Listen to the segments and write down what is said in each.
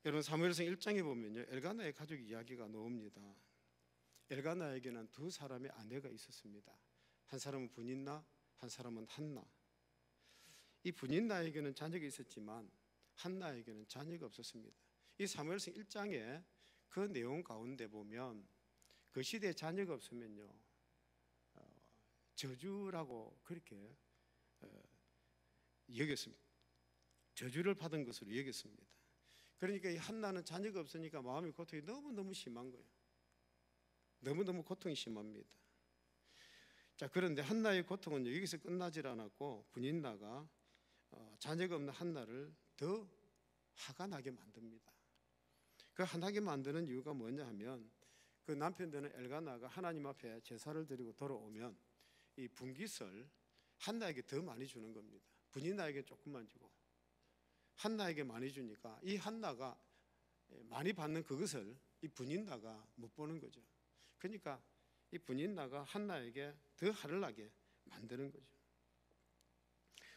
여러분 사무엘상 1장에 보면요, 엘가나의 가족 이야기가 나옵니다. 엘가나에게는 두 사람의 아내가 있었습니다. 한 사람은 브닌나, 한 사람은 한나. 이 브닌나에게는 자녀가 있었지만 한나에게는 자녀가 없었습니다. 이 사무엘상 1장에 그 내용 가운데 보면 그 시대에 자녀가 없으면요, 저주라고 그렇게 여겼습니다. 저주를 받은 것으로 여겼습니다. 그러니까 이 한나는 자녀가 없으니까 마음의 고통이 너무너무 심한 거예요. 너무너무 고통이 심합니다. 자, 그런데 한나의 고통은 여기서 끝나질 않았고 브닌나가 자녀가 없는 한나를 더 화가 나게 만듭니다. 그 화나게 만드는 이유가 뭐냐 하면 그 남편 되는 엘가나가 하나님 앞에 제사를 드리고 돌아오면 이 분깃을 한나에게 더 많이 주는 겁니다. 브닌나에게 조금만 주고 한나에게 많이 주니까 이 한나가 많이 받는 그것을 이 브닌나가 못 보는 거죠. 그러니까 이 브닌나가 한나에게 더 화를 나게 만드는 거죠.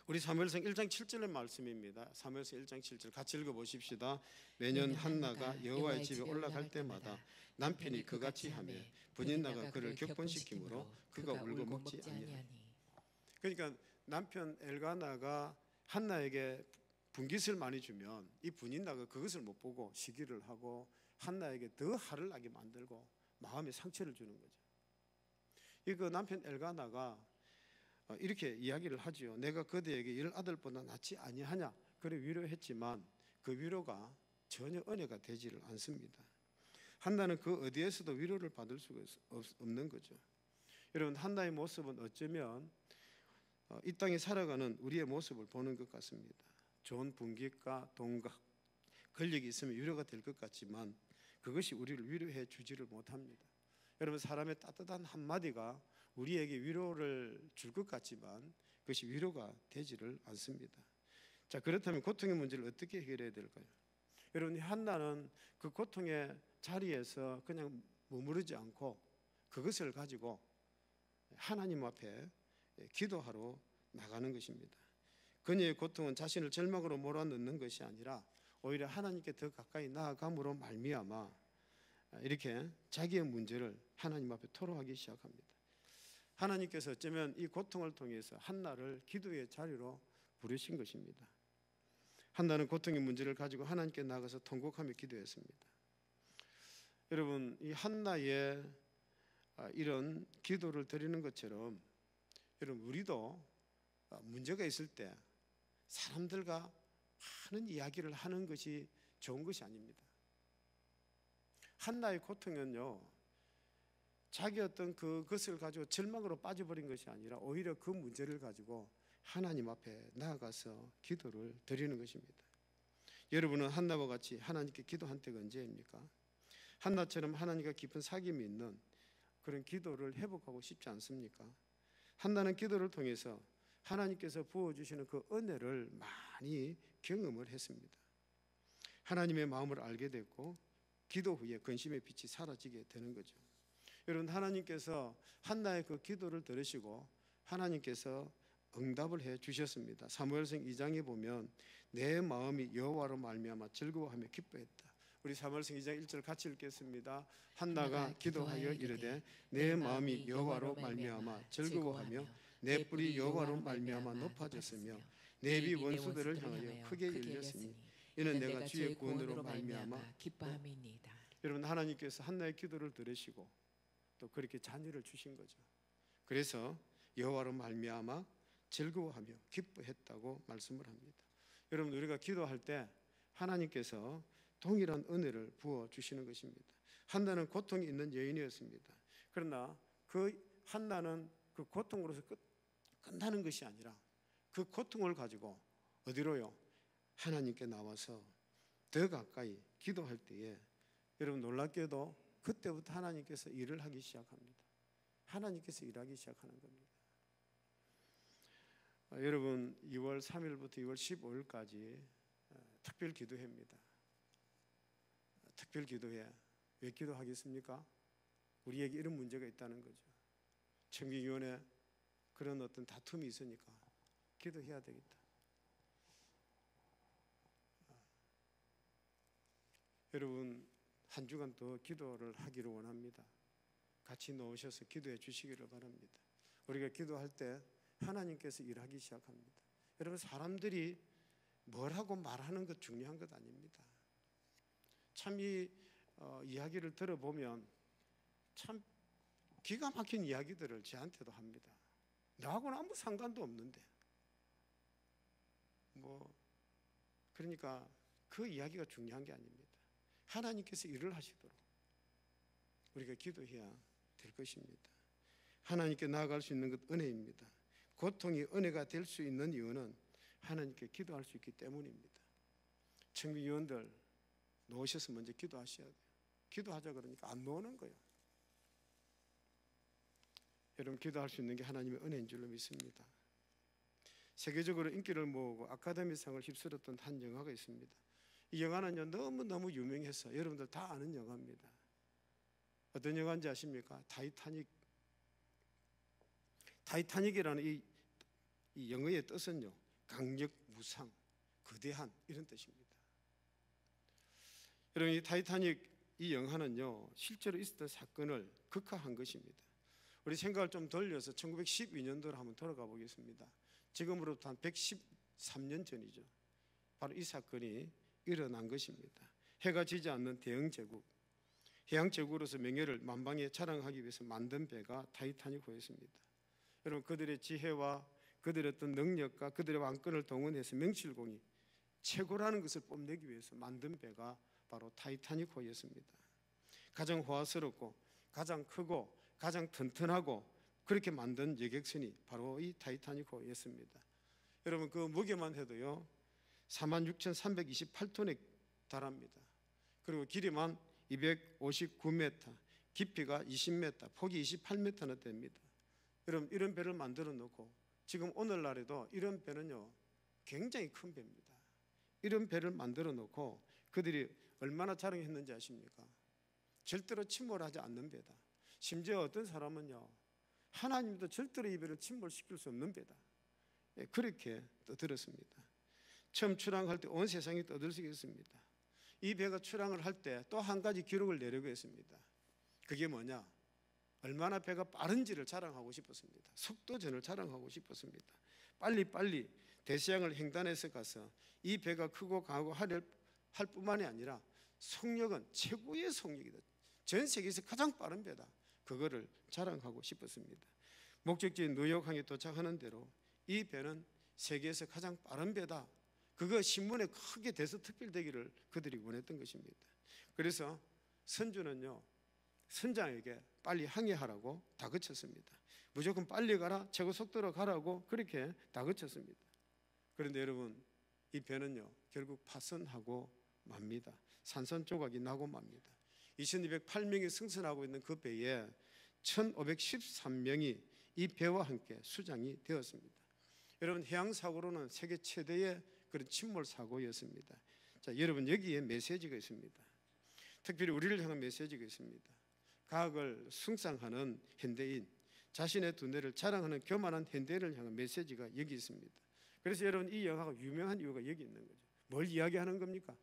우리 사무엘상 1장 7절의 말씀입니다. 사무엘상 1장 7절 같이 읽어보십시다. 매년 한나가 여호와의 집에 올라갈 때마다 남편이 그같이 하며 브닌나가 그를 격분시키므로 그가 울고 먹지 아니하니. 그러니까 남편 엘가나가 한나에게 분깃을 많이 주면 이 브닌나가 그것을 못 보고 시기를 하고 한나에게 더 화를 나게 만들고 마음에 상처를 주는 거죠. 그 남편 엘가나가 이렇게 이야기를 하지요. 내가 그대에게 열 아들보다 낫지 아니하냐 그래 위로했지만 그 위로가 전혀 은혜가 되지를 않습니다. 한나는 그 어디에서도 위로를 받을 수가 없는 거죠. 여러분, 한나의 모습은 어쩌면 이 땅에 살아가는 우리의 모습을 보는 것 같습니다. 좋은 분깃과 돈과 권력이 있으면 위로가 될 것 같지만 그것이 우리를 위로해 주지를 못합니다. 여러분, 사람의 따뜻한 한마디가 우리에게 위로를 줄 것 같지만 그것이 위로가 되지를 않습니다. 자, 그렇다면 고통의 문제를 어떻게 해결해야 될까요? 여러분, 한나는 그 고통의 자리에서 그냥 머무르지 않고 그것을 가지고 하나님 앞에 기도하러 나가는 것입니다. 그녀의 고통은 자신을 절망으로 몰아넣는 것이 아니라 오히려 하나님께 더 가까이 나아감으로 말미암아 이렇게 자기의 문제를 하나님 앞에 토로하기 시작합니다. 하나님께서 어쩌면 이 고통을 통해서 한나를 기도의 자리로 부르신 것입니다. 한나는 고통의 문제를 가지고 하나님께 나가서 통곡하며 기도했습니다. 여러분, 이 한나의 이런 기도를 드리는 것처럼 여러분, 우리도 문제가 있을 때 사람들과 많은 이야기를 하는 것이 좋은 것이 아닙니다. 한나의 고통은요, 자기 어떤 그것을 가지고 절망으로 빠져버린 것이 아니라 오히려 그 문제를 가지고 하나님 앞에 나아가서 기도를 드리는 것입니다. 여러분은 한나와 같이 하나님께 기도한 때가 언제입니까? 한나처럼 하나님과 깊은 사귐이 있는 그런 기도를 회복하고 싶지 않습니까? 한나는 기도를 통해서 하나님께서 부어주시는 그 은혜를 많이 경험을 했습니다. 하나님의 마음을 알게 됐고 기도 후에 근심의 빛이 사라지게 되는 거죠. 여러분, 하나님께서 한나의 그 기도를 들으시고 하나님께서 응답을 해 주셨습니다. 사무엘상 2장에 보면 내 마음이 여호와로 말미암아 즐거워하며 기뻐했다. 우리 사무엘상 2장 1절 같이 읽겠습니다. 한나가 기도하여 이르되 내 마음이 여호와로 말미암아 즐거워하며 내 뿔이 여호와로 말미암아 높아졌으며 내 입이 원수들을 향하여 크게 열렸으니 이는 내가 주의 구원으로 말미암아 기뻐함이니이다. 여러분, 하나님께서 한나의 기도를 들으시고 또 그렇게 자녀를 주신 거죠. 그래서 여호와로 말미암아 즐거워하며 기뻐했다고 말씀을 합니다. 여러분, 우리가 기도할 때 하나님께서 동일한 은혜를 부어 주시는 것입니다. 한나는 고통이 있는 여인이었습니다. 그러나 그 한나는 그 고통으로서 끝나는 것이 아니라 그 고통을 가지고 어디로요? 하나님께 나와서 더 가까이 기도할 때에 여러분, 놀랍게도 그때부터 하나님께서 일을 하기 시작합니다. 하나님께서 일하기 시작하는 겁니다. 여러분, 2월 3일부터 2월 15일까지 특별 기도회입니다. 특별 기도회. 왜 기도하겠습니까? 우리에게 이런 문제가 있다는 거죠. 청기위원회 그런 어떤 다툼이 있으니까 기도해야 되겠다. 여러분 한 주간 더 기도를 하기를 원합니다. 같이 놓으셔서 기도해 주시기를 바랍니다. 우리가 기도할 때 하나님께서 일하기 시작합니다. 여러분 사람들이 뭐라고 말하는 것 중요한 것 아닙니다. 참 이 이야기를 들어보면 참 기가 막힌 이야기들을 저한테도 합니다. 나하고는 아무 상관도 없는데 그러니까 그 이야기가 중요한 게 아닙니다. 하나님께서 일을 하시도록 우리가 기도해야 될 것입니다. 하나님께 나아갈 수 있는 것 은혜입니다. 고통이 은혜가 될 수 있는 이유는 하나님께 기도할 수 있기 때문입니다. 청비위원들 놓으셔서 먼저 기도하셔야 돼요. 기도하자 그러니까 안 놓는 거예요. 여러분 기도할 수 있는 게 하나님의 은혜인 줄로 믿습니다. 세계적으로 인기를 모으고 아카데미상을 휩쓸었던 한 영화가 있습니다. 이 영화는요 너무너무 유명해서 여러분들 다 아는 영화입니다. 어떤 영화인지 아십니까? 타이타닉이라는 이 영어의 뜻은요 강력, 무상, 거대한 이런 뜻입니다. 여러분 이 타이타닉 이 영화는요 실제로 있었던 사건을 극화한 것입니다. 우리 생각을 좀 돌려서 1912년도로 한번 돌아가 보겠습니다. 지금으로부터 한 113년 전이죠. 바로 이 사건이 일어난 것입니다. 해가 지지 않는 대영 제국, 해양 제국으로서 명예를 만방에 자랑하기 위해서 만든 배가 타이타닉호였습니다. 여러분 그들의 지혜와 그들의 어떤 능력과 그들의 왕권을 동원해서 명실공히 최고라는 것을 뽐내기 위해서 만든 배가 바로 타이타닉호였습니다. 가장 호화스럽고 가장 크고 가장 튼튼하고 그렇게 만든 여객선이 바로 이 타이타닉호였습니다. 여러분 그 무게만 해도요 46,328톤에 달합니다. 그리고 길이만 259m, 깊이가 20m, 폭이 28m나 됩니다. 여러분 이런 배를 만들어 놓고 지금 오늘날에도 이런 배는요 굉장히 큰 배입니다. 이런 배를 만들어 놓고 그들이 얼마나 자랑했는지 아십니까? 절대로 침몰하지 않는 배다. 심지어 어떤 사람은요 하나님도 절대로 이 배를 침몰시킬 수 없는 배다. 그렇게 떠들었습니다. 처음 출항할 때 온 세상이 떠들썩했습니다. 이 배가 출항을 할 때 또 한 가지 기록을 내려고 했습니다. 그게 뭐냐? 얼마나 배가 빠른지를 자랑하고 싶었습니다. 속도전을 자랑하고 싶었습니다. 빨리빨리 대서양을 횡단해서 가서 이 배가 크고 강하고 할 뿐만이 아니라 속력은 최고의 속력이다. 전 세계에서 가장 빠른 배다. 그거를 자랑하고 싶었습니다. 목적지인 뉴욕항에 도착하는 대로 이 배는 세계에서 가장 빠른 배다. 그거 신문에 크게 대서특필되기를 그들이 원했던 것입니다. 그래서 선주는요 선장에게 빨리 항해하라고 다그쳤습니다. 무조건 빨리 가라, 최고 속도로 가라고 그렇게 다그쳤습니다. 그런데 여러분 이 배는요 결국 파손하고 맙니다. 산산조각이 나고 맙니다. 2208명이 승선하고 있는 그 배에 1513명이 이 배와 함께 수장이 되었습니다. 여러분 해양사고로는 세계 최대의 그런 침몰 사고였습니다. 자, 여러분 여기에 메시지가 있습니다. 특별히 우리를 향한 메시지가 있습니다. 과학을 숭상하는 현대인, 자신의 두뇌를 자랑하는 교만한 현대인을 향한 메시지가 여기 있습니다. 그래서 여러분 이 영화가 유명한 이유가 여기 있는 거죠. 뭘 이야기하는 겁니까?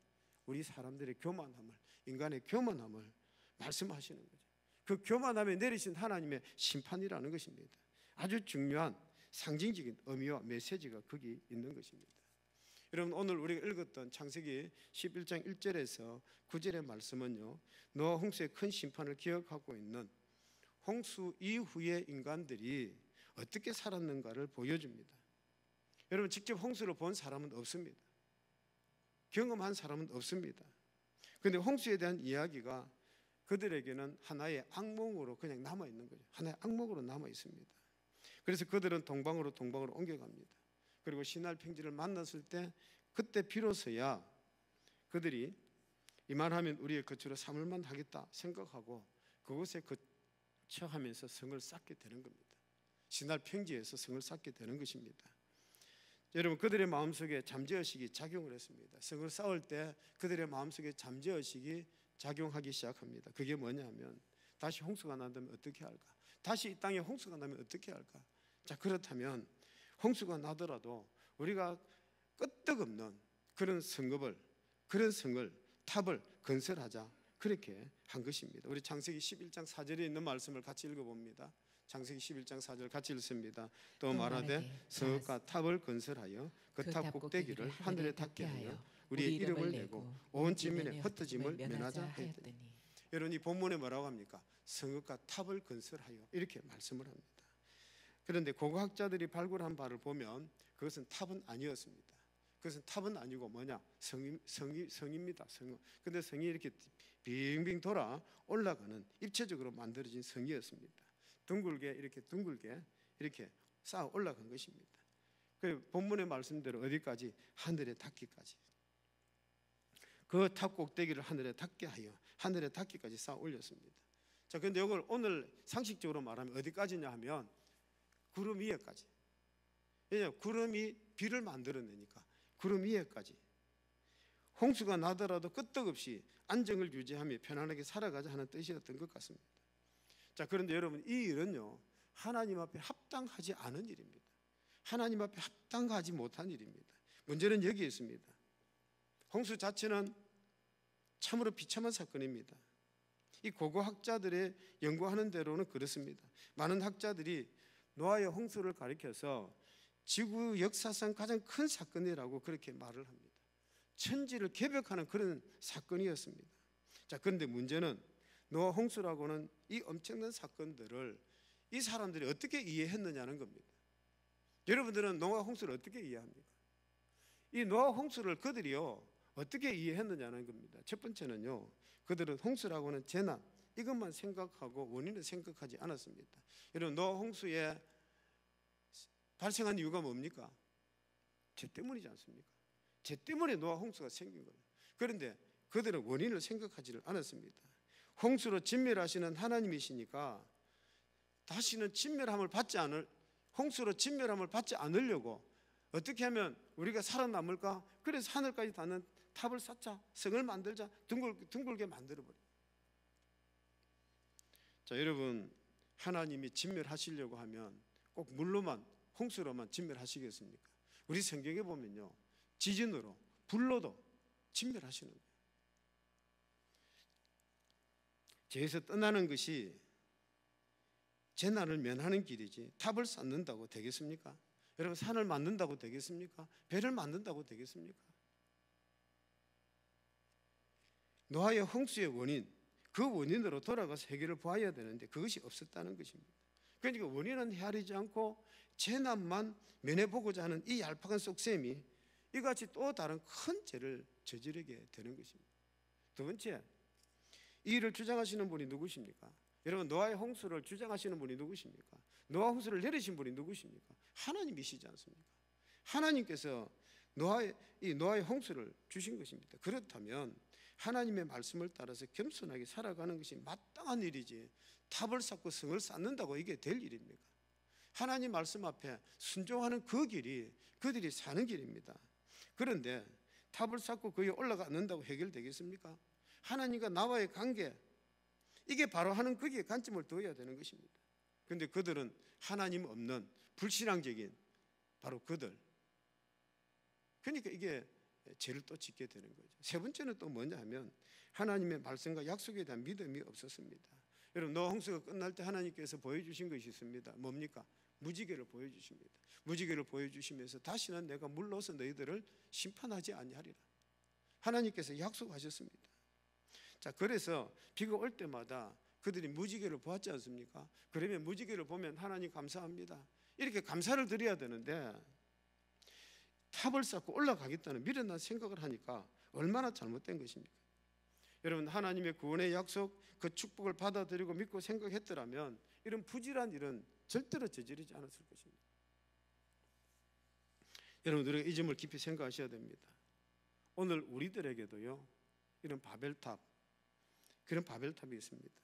우리 사람들의 교만함을, 인간의 교만함을 말씀하시는 거죠. 그 교만함에 내리신 하나님의 심판이라는 것입니다. 아주 중요한 상징적인 의미와 메시지가 거기 있는 것입니다. 여러분 오늘 우리가 읽었던 창세기 11장 1절에서 9절의 말씀은요 노아 홍수의 큰 심판을 기억하고 있는 홍수 이후의 인간들이 어떻게 살았는가를 보여줍니다. 여러분 직접 홍수를 본 사람은 없습니다. 경험한 사람은 없습니다. 그런데 홍수에 대한 이야기가 그들에게는 하나의 악몽으로 그냥 남아있는 거죠. 하나의 악몽으로 남아있습니다. 그래서 그들은 동방으로 옮겨갑니다. 그리고 시날 평지를 만났을 때 그때 비로소야 그들이 이만하면 우리의 거처로 삼을만 하겠다 생각하고 그곳에 거처하면서 성을 쌓게 되는 겁니다. 시날 평지에서 성을 쌓게 되는 것입니다. 여러분 그들의 마음속에 잠재의식이 작용을 했습니다. 성을 쌓을 때 그들의 마음속에 잠재의식이 작용하기 시작합니다. 그게 뭐냐면 다시 홍수가 난다면 어떻게 할까? 다시 이 땅에 홍수가 나면 어떻게 할까? 자 그렇다면 홍수가 나더라도 우리가 끄떡없는 그런 성읍을, 그런 성을, 탑을 건설하자, 그렇게 한 것입니다. 우리 창세기 11장 4절에 있는 말씀을 같이 읽어봅니다. 창세기 11장 4절 같이 읽습니다. 또 말하되 성읍과 탑을 건설하여 그 탑 꼭대기를 하늘에 닿게 하여 우리의 이름을 내고 온 지면에 흩어짐을 면하자 하였더니. 여러분, 이 본문에 뭐라고 합니까? 성읍과 탑을 건설하여, 이렇게 말씀을 합니다. 그런데 고고학자들이 발굴한 바를 보면 그것은 탑은 아니었습니다. 그것은 탑은 아니고 뭐냐? 성입니다. 성. 근데 성이 이렇게 빙빙 돌아 올라가는 입체적으로 만들어진 성이었습니다. 둥글게 이렇게 쌓아 올라간 것입니다. 그 본문의 말씀대로 어디까지? 하늘에 닿기까지. 그 탑 꼭대기를 하늘에 닿게 하여 하늘에 닿기까지 쌓아 올렸습니다. 자, 근데 이걸 오늘 상식적으로 말하면 어디까지냐 하면 구름 위에까지. 왜냐하면 구름이 비를 만들어내니까 구름 위에까지. 홍수가 나더라도 끄떡없이 안정을 유지하며 편안하게 살아가자 하는 뜻이었던 것 같습니다. 자, 그런데 여러분, 이 일은요, 하나님 앞에 합당하지 않은 일입니다. 하나님 앞에 합당하지 못한 일입니다. 문제는 여기에 있습니다. 홍수 자체는 참으로 비참한 사건입니다. 이 고고학자들의 연구하는 대로는 그렇습니다. 많은 학자들이 노아의 홍수를 가리켜서 지구 역사상 가장 큰 사건이라고 그렇게 말을 합니다. 천지를 개벽하는 그런 사건이었습니다. 자, 그런데 문제는 노아 홍수라고는 이 엄청난 사건들을 이 사람들이 어떻게 이해했느냐는 겁니다. 여러분들은 노아 홍수를 어떻게 이해합니까? 이 노아 홍수를 그들이요 어떻게 이해했느냐는 겁니다. 첫 번째는요, 그들은 홍수라고는 재난, 이것만 생각하고 원인을 생각하지 않았습니다. 여러분, 노아 홍수에 발생한 이유가 뭡니까? 죄 때문이지 않습니까? 죄 때문에 노아 홍수가 생긴 거예요. 그런데 그들은 원인을 생각하지를 않았습니다. 홍수로 진멸하시는 하나님이시니까 다시는 홍수로 진멸함을 받지 않으려고 어떻게 하면 우리가 살아남을까? 그래서 하늘까지 닿는 탑을 쌓자, 성을 만들자, 둥글게 만들어버려요. 자, 여러분, 하나님이 진멸하시려고 하면 꼭 물로만, 홍수로만 진멸하시겠습니까? 우리 성경에 보면요, 지진으로, 불로도 진멸하시는 거예요. 죄에서 떠나는 것이 재난을 면하는 길이지 탑을 쌓는다고 되겠습니까? 여러분, 산을 만든다고 되겠습니까? 배를 만든다고 되겠습니까? 노아의 홍수의 원인, 그 원인으로 돌아가서 해결을 보아야 되는데 그것이 없었다는 것입니다. 그러니까 원인은 헤아리지 않고 재난만 면해보고자 하는 이 얄팍한 속셈이 이같이 또 다른 큰 죄를 저지르게 되는 것입니다. 두 번째, 이 일을 주장하시는 분이 누구십니까? 여러분, 노아의 홍수를 주장하시는 분이 누구십니까? 노아 홍수를 내리신 분이 누구십니까? 하나님이시지 않습니까? 하나님께서 노아의 홍수를 주신 것입니다. 그렇다면 하나님의 말씀을 따라서 겸손하게 살아가는 것이 마땅한 일이지 탑을 쌓고 성을 쌓는다고 이게 될 일입니까? 하나님 말씀 앞에 순종하는 그 길이 그들이 사는 길입니다. 그런데 탑을 쌓고 거기에 올라가는다고 해결되겠습니까? 하나님과 나와의 관계, 이게 바로 하는 거기에 관점을 두어야 되는 것입니다. 그런데 그들은 하나님 없는 불신앙적인 바로 그들, 그러니까 이게 죄를 또 짓게 되는 거죠. 세 번째는 또 뭐냐 하면 하나님의 말씀과 약속에 대한 믿음이 없었습니다. 여러분, 노아 홍수가 끝날 때 하나님께서 보여주신 것이 있습니다. 뭡니까? 무지개를 보여주십니다. 무지개를 보여주시면서 다시는 내가 물러서 너희들을 심판하지 아니하리라. 하나님께서 약속하셨습니다. 자, 그래서 비가 올 때마다 그들이 무지개를 보았지 않습니까? 그러면 무지개를 보면 하나님 감사합니다, 이렇게 감사를 드려야 되는데 탑을 쌓고 올라가겠다는 미련한 생각을 하니까 얼마나 잘못된 것입니까? 여러분, 하나님의 구원의 약속, 그 축복을 받아들이고 믿고 생각했더라면 이런 부질한 일은 절대로 저지르지 않았을 것입니다. 여러분, 우리가 이 점을 깊이 생각하셔야 됩니다. 오늘 우리들에게도요, 이런 바벨탑, 그런 바벨탑이 있습니다.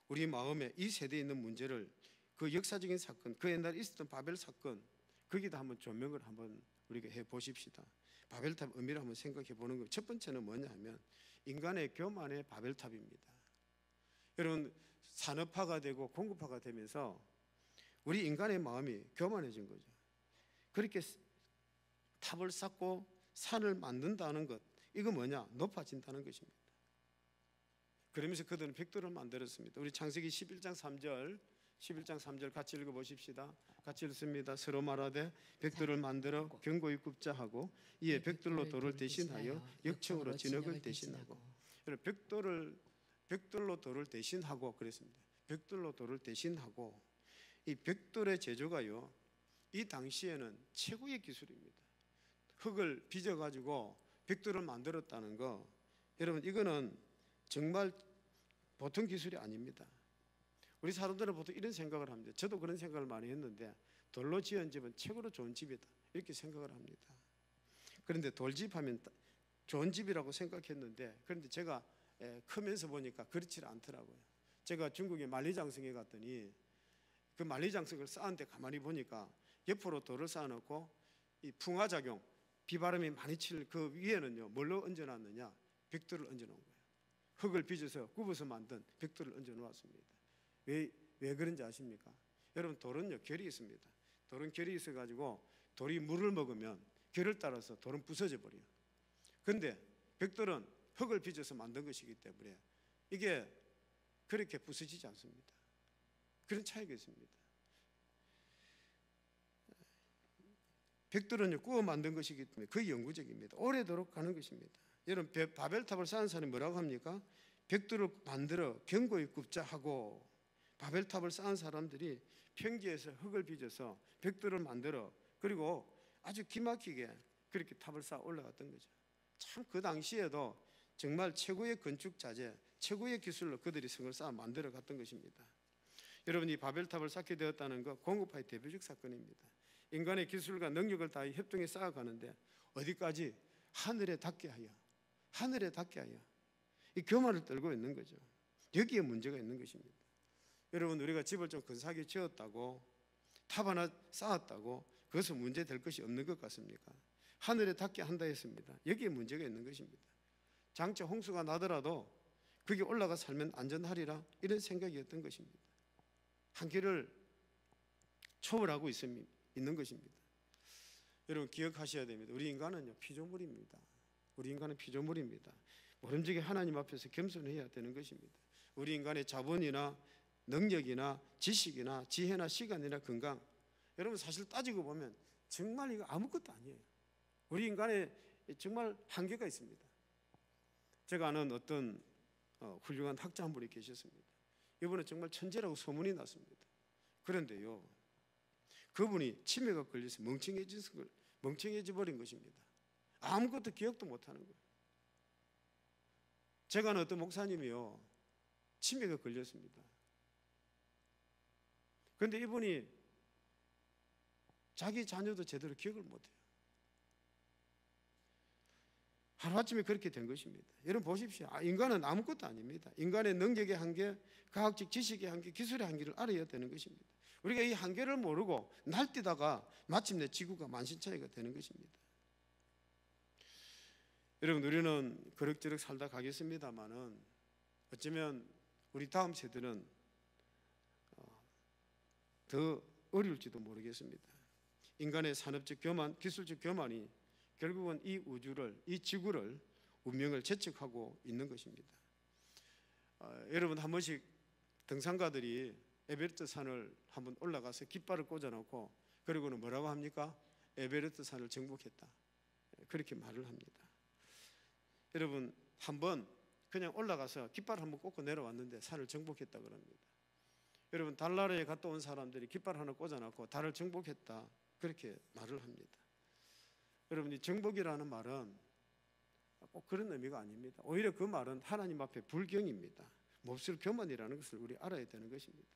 우리 마음에 이 세대에 있는 문제를, 그 역사적인 사건, 그 옛날에 있었던 바벨 사건, 거기다 한번 조명을 한번 우리가 해 보십시다. 바벨탑 의미를 한번 생각해 보는 것. 첫 번째는 뭐냐 하면 인간의 교만의 바벨탑입니다. 여러분, 산업화가 되고 공급화가 되면서 우리 인간의 마음이 교만해진 거죠. 그렇게 탑을 쌓고 산을 만든다는 것, 이거 뭐냐? 높아진다는 것입니다. 그러면서 그들은 벽돌을 만들었습니다. 우리 창세기 11장 3절 같이 읽어보십시다. 같이 읽습니다. 서로 말하되 벽돌을 만들어 견고히 굽자 하고 이에 벽돌로 돌을 대신하여 역청으로 진흙을 대신하고. 벽돌로 돌을 대신하고 그랬습니다. 벽돌로 돌을 대신하고. 이 벽돌의 제조가요, 이 당시에는 최고의 기술입니다. 흙을 빚어가지고 벽돌을 만들었다는 거, 여러분 이거는 정말 보통 기술이 아닙니다. 우리 사람들은 보통 이런 생각을 합니다. 저도 그런 생각을 많이 했는데 돌로 지은 집은 최고로 좋은 집이다 이렇게 생각을 합니다. 그런데 돌집 하면 좋은 집이라고 생각했는데, 그런데 제가 크면서 보니까 그렇지 않더라고요. 제가 중국의 만리장성에 갔더니 그 만리장성을 쌓은데 가만히 보니까 옆으로 돌을 쌓아놓고 이 풍화작용, 비바람이 많이 칠 그 위에는요 뭘로 얹어놨느냐, 벽돌을 얹어놓은 거예요. 흙을 빚어서 굽어서 만든 벽돌을 얹어놓았습니다. 왜 그런지 아십니까? 여러분 돌은요 결이 있습니다. 돌은 결이 있어가지고 돌이 물을 먹으면 결을 따라서 돌은 부서져 버려요. 그런데 벽돌은 흙을 빚어서 만든 것이기 때문에 이게 그렇게 부서지지 않습니다. 그런 차이가 있습니다. 벽돌은요 구워 만든 것이기 때문에 거의 영구적입니다. 오래도록 가는 것입니다. 여러분 바벨탑을 쌓은 사람이 뭐라고 합니까? 벽돌을 만들어 견고히 굽자 하고, 바벨탑을 쌓은 사람들이 평지에서 흙을 빚어서 벽돌을 만들어 그리고 아주 기막히게 그렇게 탑을 쌓아 올라갔던 거죠. 참 그 당시에도 정말 최고의 건축 자재, 최고의 기술로 그들이 성을 쌓아 만들어 갔던 것입니다. 여러분 이 바벨탑을 쌓게 되었다는 것 공급파의 대표적 사건입니다. 인간의 기술과 능력을 다해 협동해 쌓아가는데 어디까지? 하늘에 닿게 하여, 하늘에 닿게 하여 이 교만을 떨고 있는 거죠. 여기에 문제가 있는 것입니다. 여러분 우리가 집을 좀 근사하게 지었다고, 탑 하나 쌓았다고 그것은 문제될 것이 없는 것 같습니까? 하늘에 닿게 한다 했습니다. 여기에 문제가 있는 것입니다. 장차 홍수가 나더라도 거기 올라가 살면 안전하리라 이런 생각이었던 것입니다. 한계를 초월하고 있는 것입니다. 여러분 기억하셔야 됩니다. 우리 인간은요 피조물입니다. 우리 인간은 피조물입니다. 모름지기 하나님 앞에서 겸손해야 되는 것입니다. 우리 인간의 자본이나 능력이나 지식이나 지혜나 시간이나 건강, 여러분 사실 따지고 보면 정말 이거 아무것도 아니에요. 우리 인간에 정말 한계가 있습니다. 제가 아는 어떤 훌륭한 학자 한 분이 계셨습니다. 이분은 정말 천재라고 소문이 났습니다. 그런데요 그분이 치매가 걸려서 멍청해져 버린 것입니다. 아무것도 기억도 못하는 거예요. 제가 아는 어떤 목사님이요 치매가 걸렸습니다. 그런데 이분이 자기 자녀도 제대로 기억을 못해요. 하루아침에 그렇게 된 것입니다. 여러분 보십시오. 인간은 아무것도 아닙니다. 인간의 능력의 한계, 과학적 지식의 한계, 기술의 한계를 알아야 되는 것입니다. 우리가 이 한계를 모르고 날뛰다가 마침내 지구가 만신창이가 되는 것입니다. 여러분 우리는 그럭저럭 살다 가겠습니다마는 어쩌면 우리 다음 세대는 더 어려울지도 모르겠습니다. 인간의 산업적 교만, 기술적 교만이 결국은 이 우주를, 이 지구를, 운명을 재촉하고 있는 것입니다. 여러분 한 번씩 등산가들이 에베레스트 산을 한번 올라가서 깃발을 꽂아놓고 그리고는 뭐라고 합니까? 에베레스트 산을 정복했다, 그렇게 말을 합니다. 여러분 한번 그냥 올라가서 깃발 한번 꽂고 내려왔는데 산을 정복했다 그럽니다. 여러분 달나라에 갔다 온 사람들이 깃발 하나 꽂아놓고 달을 정복했다 그렇게 말을 합니다. 여러분 이 정복이라는 말은 꼭 그런 의미가 아닙니다. 오히려 그 말은 하나님 앞에 불경입니다. 몹쓸 교만이라는 것을 우리 알아야 되는 것입니다.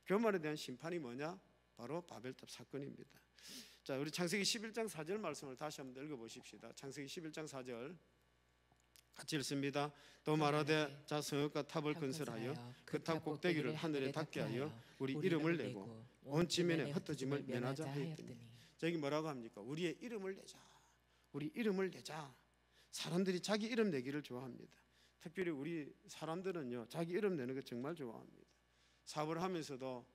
교만에 대한 심판이 뭐냐? 바로 바벨탑 사건입니다. 자, 우리 창세기 11장 4절 말씀을 다시 한번 읽어보십시다. 창세기 11장 4절 같이 읽습니다. 또 말하되 자 성읍과 탑을 건설하여 그 탑 꼭대기를 하늘에 닿게 하여 우리 이름을 내고 온 지면에 흩어짐을 면하자 하였더니. 자, 여기 뭐라고 합니까? 우리의 이름을 내자. 우리 이름을 내자. 사람들이 자기 이름 내기를 좋아합니다. 특별히 우리 사람들은요 자기 이름 내는 거 정말 좋아합니다. 사업을 하면서도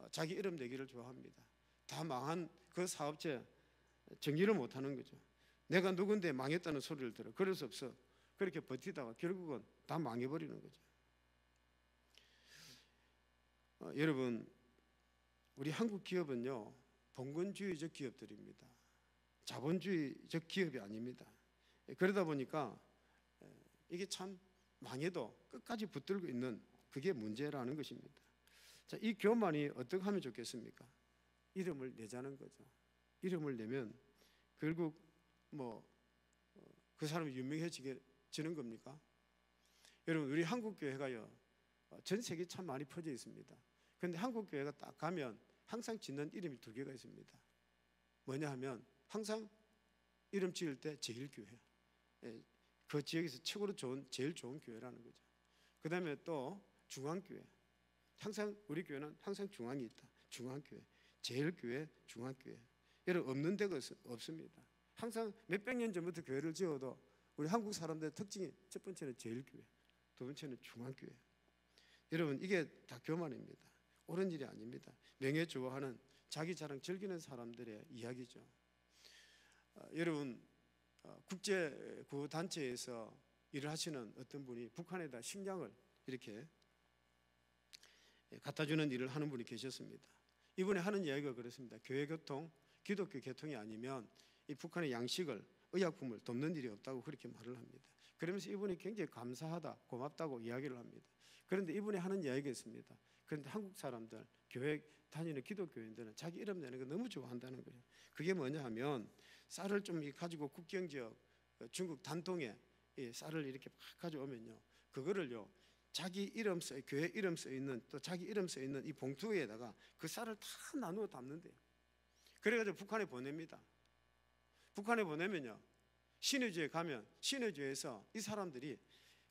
자기 이름 내기를 좋아합니다. 다 망한 그 사업체 정리를 못하는 거죠. 내가 누군데 망했다는 소리를 들어. 그럴 수 없어. 그렇게 버티다가 결국은 다 망해버리는 거죠. 여러분, 우리 한국 기업은요, 봉건주의적 기업들입니다. 자본주의적 기업이 아닙니다. 그러다 보니까 이게 참 망해도 끝까지 붙들고 있는 그게 문제라는 것입니다. 자, 이 교만이 어떻게 하면 좋겠습니까? 이름을 내자는 거죠. 이름을 내면 결국 그 사람이 유명해지는 겁니까? 여러분, 우리 한국교회가요, 전 세계 참 많이 퍼져 있습니다. 그런데 한국교회가 딱 가면 항상 짓는 이름이 두 개가 있습니다. 뭐냐 하면 항상 이름 지을 때 제일교회, 그 지역에서 최고로 제일 좋은 교회라는 거죠. 그 다음에 또 중앙교회, 항상 우리 교회는 항상 중앙이 있다. 중앙교회, 제일교회, 중앙교회. 여러분, 없는 데가 없습니다. 항상 몇백 년 전부터 교회를 지어도 우리 한국 사람들의 특징이 첫 번째는 제일교회, 두 번째는 중앙교회. 여러분, 이게 다 교만입니다. 옳은 일이 아닙니다. 명예 좋아하는, 자기 자랑 즐기는 사람들의 이야기죠. 여러분, 국제구호단체에서 일을 하시는 어떤 분이 북한에다 식량을 이렇게 갖다 주는 일을 하는 분이 계셨습니다. 이분이 하는 이야기가 그렇습니다. 교회 교통, 기독교 교통이 아니면 이 북한의 양식을, 의약품을 돕는 일이 없다고 그렇게 말을 합니다. 그러면서 이분이 굉장히 감사하다, 고맙다고 이야기를 합니다. 그런데 이분이 하는 이야기가 있습니다. 그런데 한국 사람들, 교회 다니는 기독교인들은 자기 이름 내는 거 너무 좋아한다는 거예요. 그게 뭐냐 하면 쌀을 좀 가지고 국경 지역 중국 단통에 쌀을 이렇게 막 가져오면요, 그거를요 자기 이름 써, 교회 이름 써 있는, 또 자기 이름 써 있는 이 봉투에다가 그 쌀을 다 나누어 담는데요. 그래가지고 북한에 보냅니다. 북한에 보내면요, 신의주에 가면 신의주에서 이 사람들이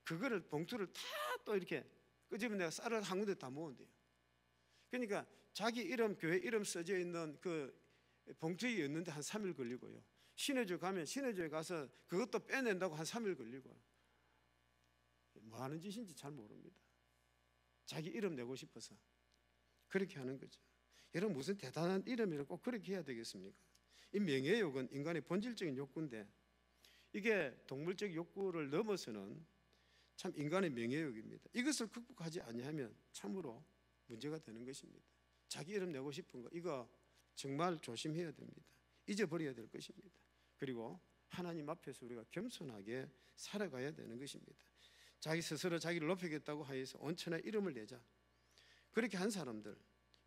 그거를 봉투를 다 또 이렇게 끄집어내가 쌀을 한 군데 다 모은대요. 그러니까 자기 이름, 교회 이름 써져 있는 그 봉투에 있는데 한 3일 걸리고요, 신의주 가면 신의주에 가서 그것도 빼낸다고 한 3일 걸리고요. 뭐 하는 짓인지 잘 모릅니다. 자기 이름 내고 싶어서 그렇게 하는 거죠. 여러분, 무슨 대단한 이름이라고 꼭 그렇게 해야 되겠습니까? 이 명예욕은 인간의 본질적인 욕구인데 이게 동물적 욕구를 넘어서는 참 인간의 명예욕입니다. 이것을 극복하지 아니하면 참으로 문제가 되는 것입니다. 자기 이름 내고 싶은 거, 이거 정말 조심해야 됩니다. 잊어버려야 될 것입니다. 그리고 하나님 앞에서 우리가 겸손하게 살아가야 되는 것입니다. 자기 스스로 자기를 높이겠다고 하여서 온천의 이름을 내자, 그렇게 한 사람들,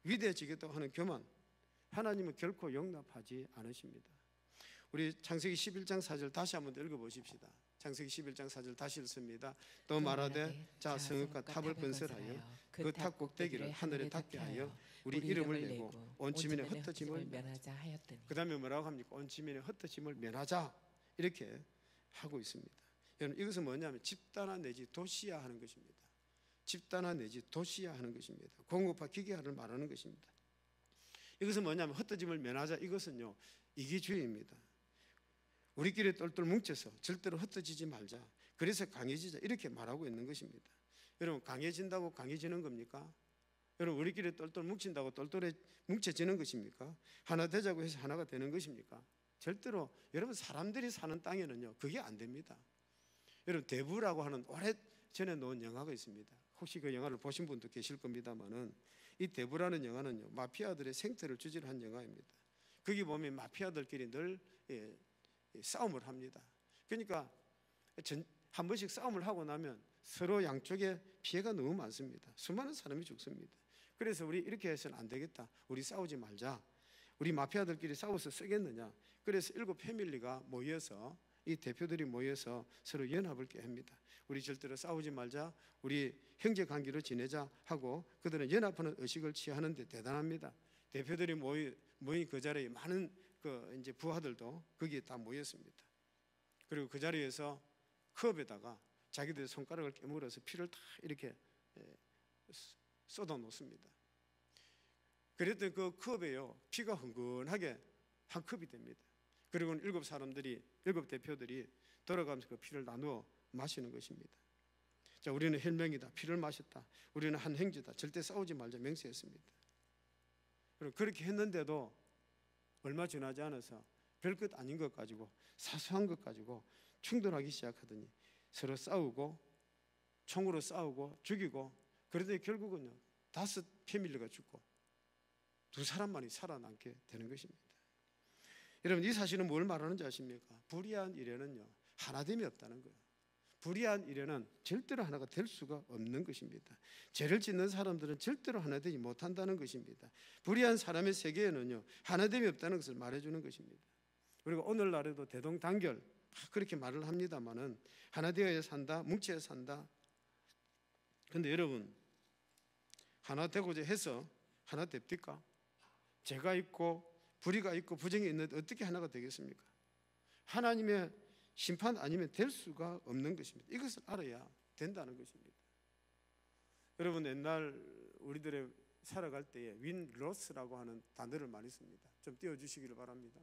위대해지겠다고 하는 교만, 하나님은 결코 용납하지 않으십니다. 우리 창세기 11장 4절 다시 한번 읽어보십시다. 창세기 11장 4절 다시 읽습니다. 또 말하되 자 성읍과 탑을 건설하여 그 탑 꼭대기를 하늘에 닿게 하여 우리 이름을 내고 온 지면에 흩어짐을 면하자 하였더니, 그 다음에 뭐라고 합니까? 온 지면에 흩어짐을 면하자, 이렇게 하고 있습니다. 여러분, 이것은 뭐냐면 집단화 내지 도시화 하는 것입니다. 집단화 내지 도시화 하는 것입니다. 공업화 기계화를 말하는 것입니다. 이것은 뭐냐면 흩어짐을 면하자, 이것은요 이기주의입니다. 우리끼리 똘똘 뭉쳐서 절대로 흩어지지 말자, 그래서 강해지자, 이렇게 말하고 있는 것입니다. 여러분, 강해진다고 강해지는 겁니까? 여러분, 우리끼리 똘똘 뭉친다고 똘똘해 뭉쳐지는 것입니까? 하나 되자고 해서 하나가 되는 것입니까? 절대로. 여러분, 사람들이 사는 땅에는요 그게 안 됩니다. 여러분, 대부라고 하는 오래전에 나온 영화가 있습니다. 혹시 그 영화를 보신 분도 계실 겁니다만은, 이 대부라는 영화는요 마피아들의 생태를 주제로 한 영화입니다. 거기 보면 마피아들끼리 늘 싸움을 합니다. 그러니까 한 번씩 싸움을 하고 나면 서로 양쪽에 피해가 너무 많습니다. 수많은 사람이 죽습니다. 그래서 우리 이렇게 해서는 안 되겠다, 우리 싸우지 말자, 우리 마피아들끼리 싸워서 쓰겠느냐, 그래서 7 패밀리가 모여서, 이 대표들이 모여서 서로 연합을 깨합니다. 우리 절대로 싸우지 말자, 우리 형제 관계로 지내자 하고 그들은 연합하는 의식을 취하는데 대단합니다. 대표들이 모인 그 자리에 많은 이제 부하들도 거기에 다 모였습니다. 그리고 그 자리에서 컵에다가 자기들의 손가락을 깨물어서 피를 다 이렇게 쏟아 놓습니다. 그랬더니 그 컵에요 피가 흥건하게 한 컵이 됩니다. 그리고 7 대표들이 돌아가면서 그 피를 나누어 마시는 것입니다. 자, 우리는 혈맹이다, 피를 마셨다, 우리는 한 형제다, 절대 싸우지 말자 맹세했습니다. 그리고 그렇게 했는데도 얼마 지나지 않아서 별것 아닌 것 가지고, 사소한 것 가지고 충돌하기 시작하더니 서로 싸우고 총으로 싸우고 죽이고, 그러더니 결국은요 5 패밀리가 죽고 2 사람만이 살아남게 되는 것입니다. 여러분, 이 사실은 뭘 말하는지 아십니까? 불의한 일에는요, 하나됨이 없다는 거예요. 불의한 일에는 절대로 하나가 될 수가 없는 것입니다. 죄를 짓는 사람들은 절대로 하나 되지 못한다는 것입니다. 불의한 사람의 세계에는요, 하나됨이 없다는 것을 말해주는 것입니다. 그리고 오늘날에도 대동단결 그렇게 말을 합니다마는 하나 되어야 산다, 뭉쳐야 산다. 그런데 여러분, 하나 되고자 해서 하나 됩니까? 죄가 있고 불의가 있고 부정이 있는데 어떻게 하나가 되겠습니까? 하나님의 심판 아니면 될 수가 없는 것입니다. 이것을 알아야 된다는 것입니다. 여러분, 옛날 우리들의 살아갈 때에 윈로스라고 하는 단어를 많이 씁니다. 좀 띄워주시기를 바랍니다.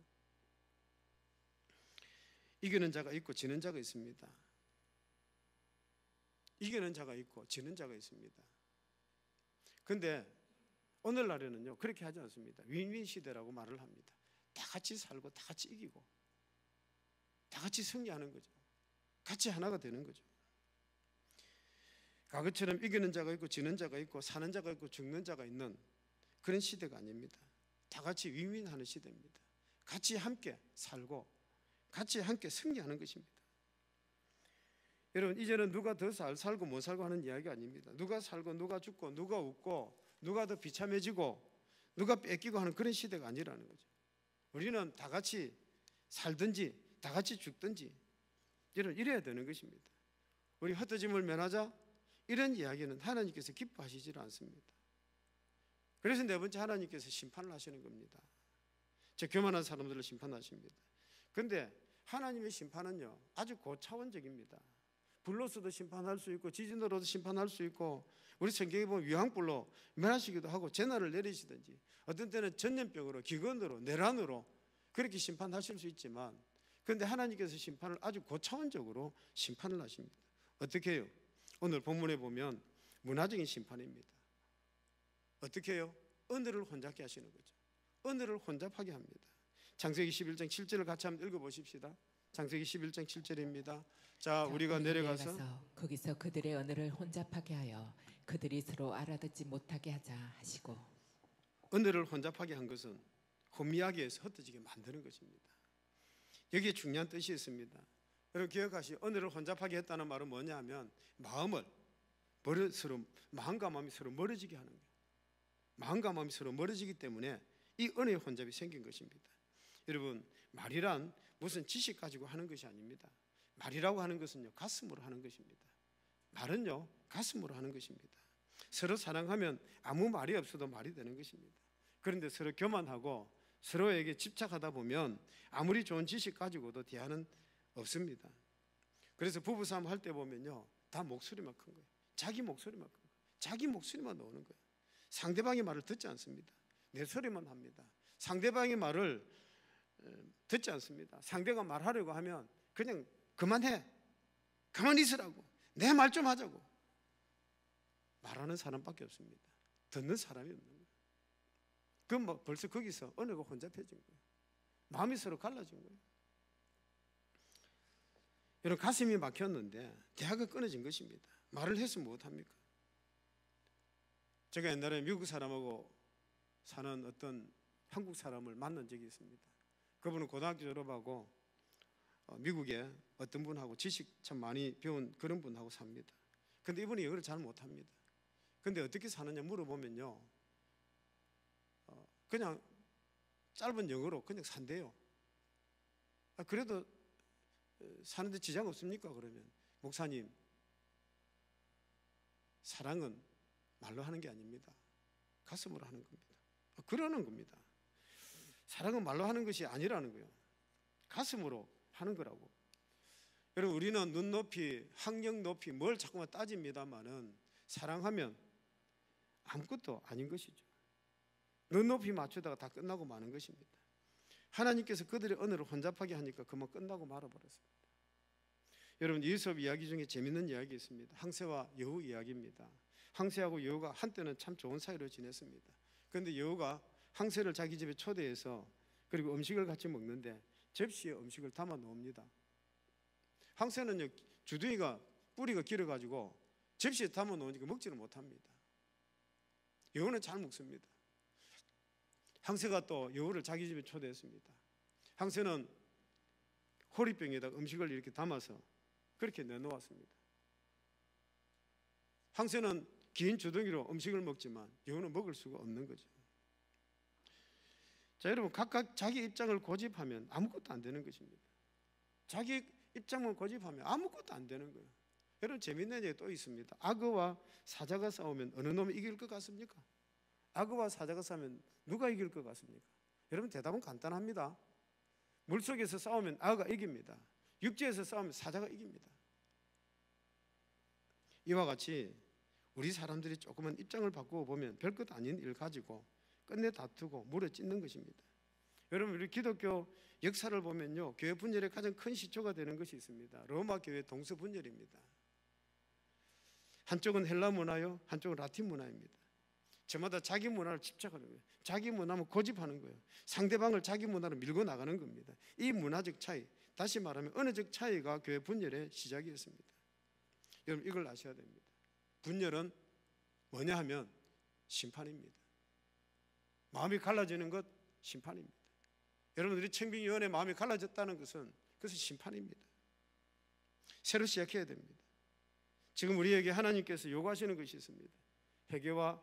이기는 자가 있고 지는 자가 있습니다. 이기는 자가 있고 지는 자가 있습니다. 그런데 오늘날에는요, 그렇게 하지 않습니다. 윈윈 시대라고 말을 합니다. 다 같이 살고 다 같이 이기고 다 같이 승리하는 거죠. 같이 하나가 되는 거죠. 과거처럼 이기는 자가 있고 지는 자가 있고 사는 자가 있고 죽는 자가 있는 그런 시대가 아닙니다. 다 같이 윈윈하는 시대입니다. 같이 함께 살고 같이 함께 승리하는 것입니다. 여러분, 이제는 누가 더 살고 못 살고 하는 이야기가 아닙니다. 누가 살고 누가 죽고 누가 웃고 누가 더 비참해지고 누가 뺏기고 하는 그런 시대가 아니라는 거죠. 우리는 다 같이 살든지 다 같이 죽든지 이래야 되는 것입니다. 우리 흩어짐을 면하자, 이런 이야기는 하나님께서 기뻐하시지 않습니다. 그래서 네 번째, 하나님께서 심판을 하시는 겁니다. 저 교만한 사람들을 심판하십니다. 그런데 하나님의 심판은요, 아주 고차원적입니다. 불로서도 심판할 수 있고 지진으로도 심판할 수 있고, 우리 성경에 보면 위황불로 멸하시기도 하고 재난을 내리시든지, 어떤 때는 전염병으로 기근으로 내란으로 그렇게 심판하실 수 있지만, 그런데 하나님께서 심판을 아주 고차원적으로 심판을 하십니다. 어떻게 해요? 오늘 본문에 보면 문화적인 심판입니다. 어떻게 해요? 언어를 혼잡게 하시는 거죠. 언어를 혼잡하게 합니다. 창세기 11장 7절을 같이 한번 읽어보십시다. 창세기 11장 7절입니다. 자, 우리가 내려가서 거기서 그들의 언어를 혼잡하게 하여 그들이 서로 알아듣지 못하게 하자 하시고. 언어를 혼잡하게 한 것은 혼미하게 해서 흩어지게 만드는 것입니다. 여기에 중요한 뜻이 있습니다. 여러분 기억하시오. 언어를 혼잡하게 했다는 말은 뭐냐 하면 마음과 마음이 서로 멀어지게 하는 거예요. 마음과 마음이 서로 멀어지기 때문에 이 언어의 혼잡이 생긴 것입니다. 여러분, 말이란 무슨 지식 가지고 하는 것이 아닙니다. 말이라고 하는 것은요, 가슴으로 하는 것입니다. 말은요, 가슴으로 하는 것입니다. 서로 사랑하면 아무 말이 없어도 말이 되는 것입니다. 그런데 서로 교만하고 서로에게 집착하다 보면 아무리 좋은 지식 가지고도 대화는 없습니다. 그래서 부부싸움 할 때 보면요, 다 목소리만 큰 거예요. 자기 목소리만 큰 거예요. 자기 목소리만 나오는 거예요. 상대방의 말을 듣지 않습니다. 내 소리만 합니다. 상대방의 말을 듣지 않습니다. 상대가 말하려고 하면 그냥 그만해, 가만히 있으라고, 내 말 좀 하자고. 말하는 사람밖에 없습니다. 듣는 사람이 없는 거예요. 그럼 뭐 벌써 거기서 언어가 혼잡해진 거예요. 마음이 서로 갈라진 거예요. 여러분, 가슴이 막혔는데 대화가 끊어진 것입니다. 말을 해서 무엇합니까? 제가 옛날에 미국 사람하고 사는 어떤 한국 사람을 만난 적이 있습니다. 그분은 고등학교 졸업하고 미국에 어떤 분하고 지식 참 많이 배운 그런 분하고 삽니다. 근데 이분이 영어를 잘 못합니다. 근데 어떻게 사느냐 물어보면요, 그냥 짧은 영어로 그냥 산대요. 그래도 사는데 지장 없습니까? 그러면 목사님, 사랑은 말로 하는 게 아닙니다. 가슴으로 하는 겁니다. 그러는 겁니다. 사랑은 말로 하는 것이 아니라는 거예요. 가슴으로 하는 거라고. 여러분, 우리는 눈높이, 학력 높이 뭘 자꾸만 따집니다만은 사랑하면 아무것도 아닌 것이죠. 눈높이 맞추다가 다 끝나고 마는 것입니다. 하나님께서 그들의 언어를 혼잡하게 하니까 그만 끝나고 말아버렸습니다. 여러분, 이웃 이야기 중에 재밌는 이야기 있습니다. 항세와 여우 이야기입니다. 항세하고 여우가 한때는 참 좋은 사이로 지냈습니다. 그런데 여우가 항세를 자기 집에 초대해서 그리고 음식을 같이 먹는데 접시에 음식을 담아 놓습니다. 항세는요, 주둥이가 뿌리가 길어가지고 접시에 담아 놓으니까 먹지를 못합니다. 여우는 잘 먹습니다. 항새가 또 여우를 자기 집에 초대했습니다. 항새는 호리병에다가 음식을 이렇게 담아서 그렇게 내놓았습니다. 항새는 긴 주둥이로 음식을 먹지만 여우는 먹을 수가 없는 거죠. 자, 여러분, 각각 자기 입장을 고집하면 아무것도 안 되는 것입니다. 자기 입장만 고집하면 아무것도 안 되는 거예요. 여러분, 재밌는 얘기 또 있습니다. 악어와 사자가 싸우면 어느 놈이 이길 것 같습니까? 악어와 사자가 싸우면 누가 이길 것 같습니까? 여러분, 대답은 간단합니다. 물속에서 싸우면 악어가 이깁니다. 육지에서 싸우면 사자가 이깁니다. 이와 같이 우리 사람들이 조금만 입장을 바꾸어 보면 별것 아닌 일 가지고 끝내 다투고 물에 찢는 것입니다. 여러분, 우리 기독교 역사를 보면요, 교회 분열의 가장 큰 시초가 되는 것이 있습니다. 로마 교회 동서 분열입니다. 한쪽은 헬라 문화요, 한쪽은 라틴 문화입니다. 저마다 자기 문화를 집착하는 거예요. 자기 문화면 고집하는 거예요. 상대방을 자기 문화로 밀고 나가는 겁니다. 이 문화적 차이, 다시 말하면 언어적 차이가 교회 분열의 시작이었습니다. 여러분, 이걸 아셔야 됩니다. 분열은 뭐냐 하면 심판입니다. 마음이 갈라지는 것 심판입니다. 여러분들이 청빙위원회 마음이 갈라졌다는 것은 그것은 심판입니다. 새로 시작해야 됩니다. 지금 우리에게 하나님께서 요구하시는 것이 있습니다. 회개와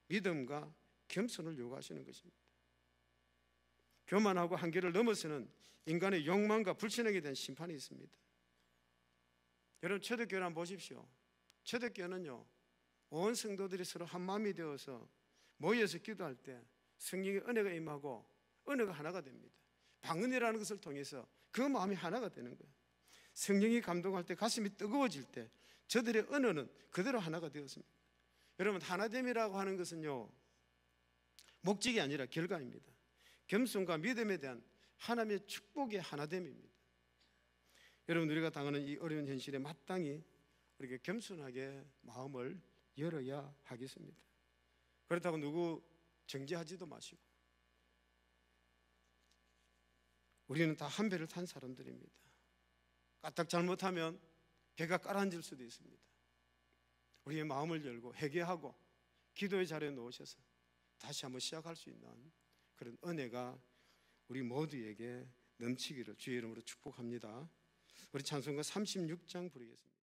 믿음과 겸손을 요구하시는 것입니다. 교만하고 한계를 넘어서는 인간의 욕망과 불신에게 대한 심판이 있습니다. 여러분, 초대교회를 한번 보십시오. 초대교회는요, 온 성도들이 서로 한 마음이 되어서 모여서 기도할 때 성령의 은혜가 임하고 은혜가 하나가 됩니다. 방언이라는 것을 통해서 그 마음이 하나가 되는 거예요. 성령이 감동할 때, 가슴이 뜨거워질 때 저들의 언어는 그대로 하나가 되었습니다. 여러분, 하나됨이라고 하는 것은요, 목적이 아니라 결과입니다. 겸손과 믿음에 대한 하나님의 축복의 하나됨입니다. 여러분, 우리가 당하는 이 어려운 현실에 마땅히 우리가 겸손하게 마음을 열어야 하겠습니다. 그렇다고 누구 정죄하지도 마시고, 우리는 다 한 배를 탄 사람들입니다. 까딱 잘못하면 배가 가라앉을 수도 있습니다. 우리의 마음을 열고 회개하고 기도의 자리에 놓으셔서 다시 한번 시작할 수 있는 그런 은혜가 우리 모두에게 넘치기를 주의 이름으로 축복합니다. 우리 찬송가 36장 부르겠습니다.